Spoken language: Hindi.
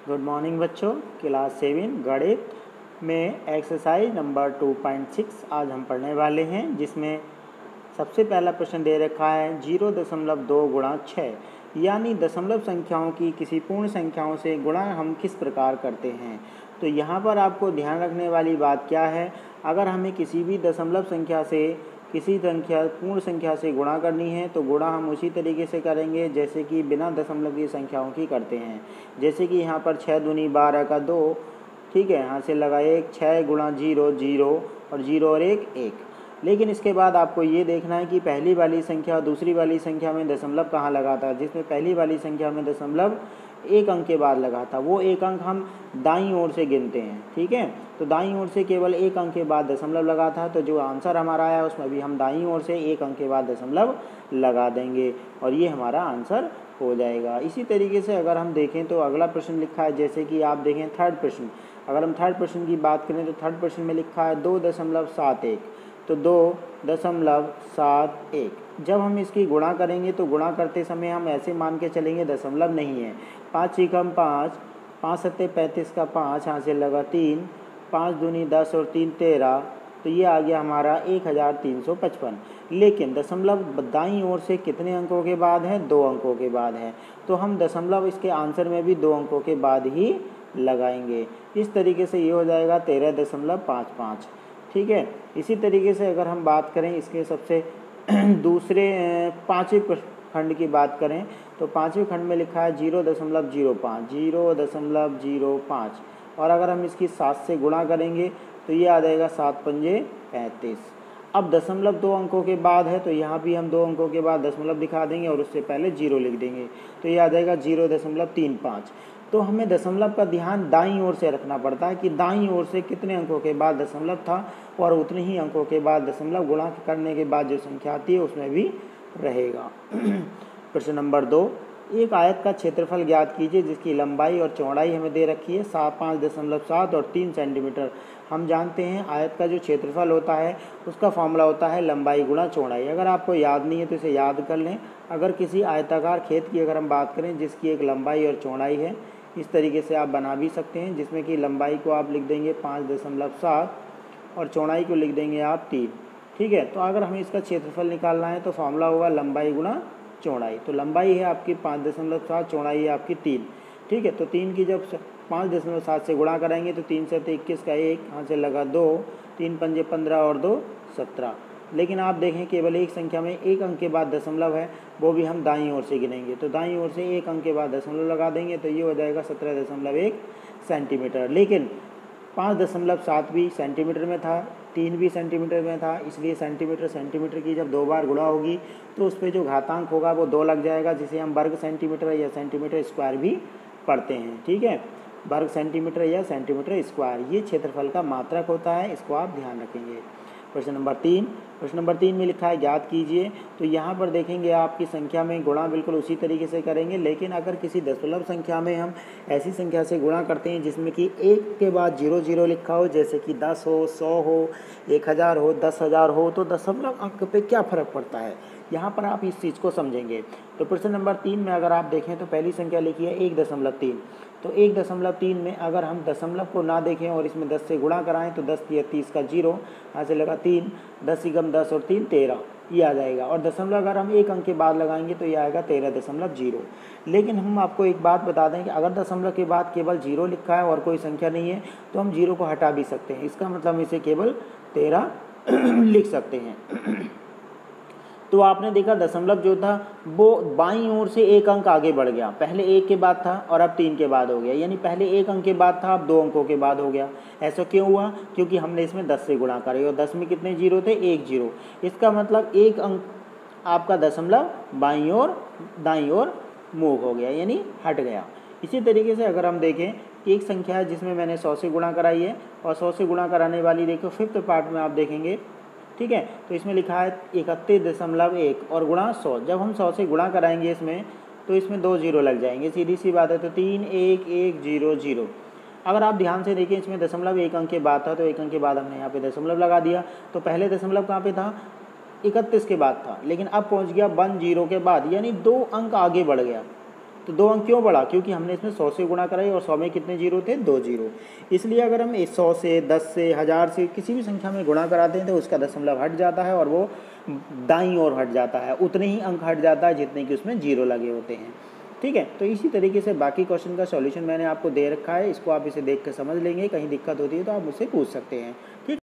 गुड मॉर्निंग बच्चों। क्लास 7 गणित में एक्सरसाइज नंबर 2.6 आज हम पढ़ने वाले हैं, जिसमें सबसे पहला प्रश्न दे रखा है 0.2 गुणा 6, यानी दशमलव संख्याओं की किसी पूर्ण संख्याओं से गुणा हम किस प्रकार करते हैं। तो यहाँ पर आपको ध्यान रखने वाली बात क्या है, अगर हमें किसी भी दशमलव संख्या से किसी पूर्ण संख्या से गुणा करनी है तो गुणा हम उसी तरीके से करेंगे जैसे कि बिना दशमलव की संख्याओं की करते हैं। जैसे कि यहाँ पर 6 दूनी 12 का 2, ठीक है, यहाँ से लगा 1, 6 गुणा 0 0 और 0 और 1 1। लेकिन इसके बाद आपको ये देखना है कि पहली वाली संख्या और दूसरी वाली संख्या में दशमलव कहाँ लगा था। जिसमें पहली वाली संख्या में दशमलव एक अंक के बाद लगा था, वो एक अंक हम दाईं ओर से गिनते हैं, ठीक है। तो दाईं ओर से केवल एक अंक के बाद दशमलव लगा था, तो जो आंसर हमारा आया उसमें भी हम दाईं ओर से एक अंक के बाद दशमलव लगा देंगे और ये हमारा आंसर हो जाएगा। इसी तरीके से अगर हम देखें तो अगला प्रश्न लिखा है, जैसे कि आप देखें थर्ड प्रश्न। अगर हम थर्ड प्रश्न की बात करें तो थर्ड प्रश्न में लिखा है 2.71, तो 2.71। जब हम इसकी गुणा करेंगे तो गुणा करते समय हम ऐसे मान के चलेंगे दशमलव नहीं है। 5 एकम 5, 5 सत्ते 35 का 5, यहाँ से लगा 3, 5 दूनी 10 और 3 13, तो ये आ गया हमारा 1355। लेकिन दशमलव दाईं ओर से कितने अंकों के बाद है? 2 अंकों के बाद है, तो हम दशमलव इसके आंसर में भी 2 अंकों के बाद ही लगाएंगे। इस तरीके से ये हो जाएगा 13.55, ठीक है। इसी तरीके से अगर हम बात करें इसके सबसे दूसरे पाँचवें खंड की बात करें तो पाँचवें खंड में लिखा है 0.05, 0.05। और अगर हम इसकी 7 से गुणा करेंगे तो ये आ जाएगा 7 पंजे 35। अब दशमलव 2 अंकों के बाद है, तो यहाँ भी हम 2 अंकों के बाद दशमलव दिखा देंगे और उससे पहले 0 लिख देंगे, तो ये आ जाएगा 0.35। तो हमें दशमलव का ध्यान दाईं ओर से रखना पड़ता है कि दाईं ओर से कितने अंकों के बाद दशमलव था और उतने ही अंकों के बाद दशमलव गुणा करने के बाद जो संख्या आती है उसमें भी रहेगा। प्रश्न नंबर 2, एक आयत का क्षेत्रफल ज्ञात कीजिए जिसकी लंबाई और चौड़ाई हमें दे रखी है 5.7 और 3 सेंटीमीटर। हम जानते हैं आयत का जो क्षेत्रफल होता है उसका फॉर्मूला होता है लंबाई गुणा चौड़ाई। अगर आपको याद नहीं है तो इसे याद कर लें। अगर किसी आयताकार खेत की अगर हम बात करें जिसकी एक लंबाई और चौड़ाई है, इस तरीके से आप बना भी सकते हैं, जिसमें कि लंबाई को आप लिख देंगे 5.7 और चौड़ाई को लिख देंगे आप 3, ठीक है। तो अगर हमें इसका क्षेत्रफल निकालना है तो फॉर्मूला होगा लंबाई गुणा चौड़ाई। तो लंबाई है आपकी 5.7, चौड़ाई है आपकी 3, ठीक है। तो 3 की जब 5.7 से गुणा कराएंगे तो 3 से 21 का 1, यहाँ से लगा 2, 3 पंजे 15 और 2 17। लेकिन आप देखें केवल एक संख्या में एक अंक के बाद दशमलव है, वो भी हम दाईं ओर से गिनेंगे, तो दाईं ओर से एक अंक के बाद दशमलव लगा देंगे, तो ये हो जाएगा 17.1 सेंटीमीटर। लेकिन 5.7 भी सेंटीमीटर में था, 3 भी सेंटीमीटर में था, इसलिए सेंटीमीटर की जब 2 बार गुणा होगी तो उस पर जो घातांक होगा वो 2 लग जाएगा, जिसे हम वर्ग सेंटीमीटर या सेंटीमीटर स्क्वायर भी पढ़ते हैं, ठीक है। वर्ग सेंटीमीटर या सेंटीमीटर स्क्वायर ये क्षेत्रफल का मात्रक होता है, इसको आप ध्यान रखेंगे। प्रश्न नंबर 3 में लिखा है ज्ञात कीजिए। तो यहाँ पर देखेंगे आपकी संख्या में गुणा बिल्कुल उसी तरीके से करेंगे, लेकिन अगर किसी दशमलव संख्या में हम ऐसी संख्या से गुणा करते हैं जिसमें कि 1 के बाद 0 0 लिखा हो, जैसे कि 10 हो, 100 हो, 1000 हो, 10,000 हो, तो दशमलव अंक पे क्या फ़र्क पड़ता है, यहाँ पर आप इस चीज़ को समझेंगे। तो प्रश्न नंबर 3 में अगर आप देखें तो पहली संख्या लिखी है 1.3, तो 1.3 में अगर हम दशमलव को ना देखें और इसमें 10 से गुणा कराएं तो 10 या 30 का 0, यहाँ से लगा 3, 10 एकम 10 और 3 13, ये आ जाएगा। और दशमलव अगर हम एक अंक के बाद लगाएंगे तो ये आएगा 13.0। लेकिन हम आपको एक बात बता दें कि अगर दशमलव के बाद केवल 0 लिखा है और कोई संख्या नहीं है तो हम 0 को हटा भी सकते हैं, इसका मतलब हम इसे केवल 13 लिख सकते हैं। तो आपने देखा दशमलव जो था वो बाईं ओर से एक अंक आगे बढ़ गया, पहले 1 के बाद था और अब 3 के बाद हो गया, यानी पहले 1 अंक के बाद था अब 2 अंकों के बाद हो गया। ऐसा क्यों हुआ? क्योंकि हमने इसमें 10 से गुणा करे और 10 में कितने 0 थे? 1 0। इसका मतलब एक अंक आपका दशमलव बाईं ओर दाईं ओर मूव हो गया, यानी हट गया। इसी तरीके से अगर हम देखें कि एक संख्या है जिसमें मैंने 100 से गुणा कराई है और 100 से गुणा कराने वाली देखो 5th पार्ट में आप देखेंगे, ठीक है। तो इसमें लिखा है 31.1 और गुणा 100। जब हम 100 से गुणा कराएंगे इसमें तो इसमें 2 0 लग जाएंगे, सीधी सी बात है। तो 3 1 1 0 0। अगर आप ध्यान से देखें इसमें दशमलव एक अंक के बाद था, तो एक अंक के बाद हमने यहाँ पे दशमलव लगा दिया। तो पहले दशमलव कहाँ पे था? 31 के बाद था, लेकिन अब पहुँच गया 1 0 के बाद, यानी 2 अंक आगे बढ़ गया। तो 2 अंक क्यों बढ़ा? क्योंकि हमने इसमें 100 से गुणा कराई और 100 में कितने जीरो थे? 2 जीरो। इसलिए अगर हम 100 से, 10 से, 1000 से किसी भी संख्या में गुणा कराते हैं तो उसका दशमलव हट जाता है और वो दाईं ओर हट जाता है, उतने ही अंक हट जाता है जितने कि उसमें जीरो लगे होते हैं। ठीक है, तो इसी तरीके से बाकी क्वेश्चन का सॉल्यूशन मैंने आपको दे रखा है, इसको आप इसे देख कर समझ लेंगे। कहीं दिक्कत होती है तो आप मुझसे पूछ सकते हैं। ठीक।